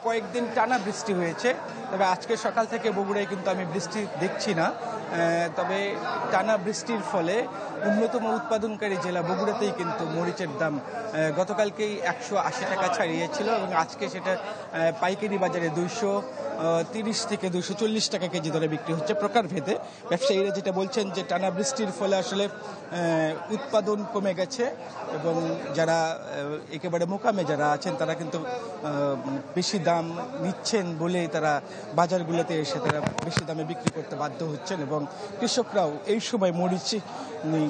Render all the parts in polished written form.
কয়েকদিন টানা বৃষ্টি হয়েছে, তবে আজকে সকাল থেকে বগুড়ায় কিন্তু আমি বৃষ্টি দেখছি না। তবে টানা বৃষ্টির ফলে অন্যতম উৎপাদনকারী জেলা বগুড়াতেই কিন্তু মরিচের দাম গতকালকেই 180 টাকা ছাড়িয়েছিল এবং আজকে সেটা পাইকারি বাজারে 230 থেকে 240 টাকা কেজি দরে বিক্রি হচ্ছে প্রকারভেদে। ব্যবসায়ীরা যেটা বলছেন যে টানা বৃষ্টির ফলে আসলে উৎপাদন কমে গেছে এবং যারা একেবারে মোকামে যারা আছেন তারা কিন্তু বেশি দাম নিচ্ছেন বলেই তারা বাজারগুলোতে এসে তারা বেশি দামে বিক্রি করতে বাধ্য হচ্ছেন এবং কৃষকরাও এই সময় মরিচ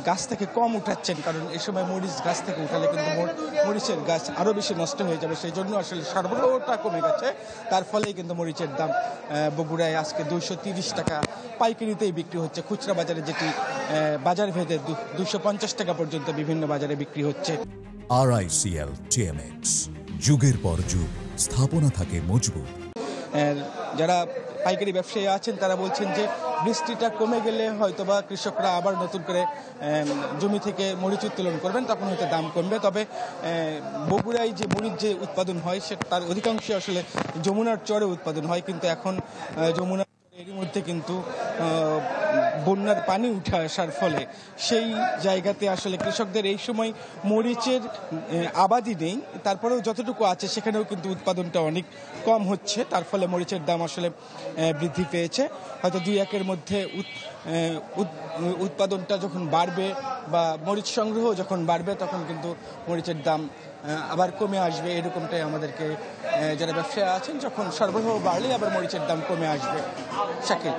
গাছ থেকে কম উঠাচ্ছেন, কারণ এই সময় মরিচ গাছ থেকে উঠালে কিন্তু মরিচের গাছ আরও বেশি নষ্ট হয়ে যাবে। সেই জন্য আসলে সরবরাহটা কমে গেছে, তার ফলেই কিন্তু মরিচের দাম বগুড়ায় আজকে 230 টাকা পাইকারিতেই বিক্রি হচ্ছে। খুচরা বাজারে যেটি বাজার ভেদে 250 টাকা পর্যন্ত বিভিন্ন বাজারে বিক্রি হচ্ছে। RICL TMX, যুগের পর যুগ স্থাপনা থাকে মজবুত। যারা পাইকারি ব্যবসায়ী আছেন তারা বলছেন যে বৃষ্টিটা কমে গেলে হয়তোবা কৃষকরা আবার নতুন করে জমি থেকে মরিচ উত্তোলন করবেন, তখন হয়তো দাম কমবে। তবে বগুড়ায় যে মরিচ যে উৎপাদন হয় সে তার অধিকাংশই আসলে যমুনার চরে উৎপাদন হয়, কিন্তু এখন যমুনার এর মধ্যে কিন্তু বন্যার পানি উঠে আসার ফলে সেই জায়গাতে আসলে কৃষকদের এই সময় মরিচের আবাদি নেই, তারপরেও যতটুকু আছে সেখানেও কিন্তু উৎপাদনটা অনেক কম হচ্ছে, তার ফলে মরিচের দাম আসলে বৃদ্ধি পেয়েছে। হয়তো 2-1 মধ্যে উৎপাদনটা যখন বাড়বে বা মরিচ সংগ্রহ যখন বাড়বে তখন কিন্তু মরিচের দাম আবার কমে আসবে, এরকমটাই আমাদেরকে যারা ব্যবসায়ী আছেন, যখন সরবরাহ বাড়লে আবার মরিচের দাম কমে আসবে। শাকিল।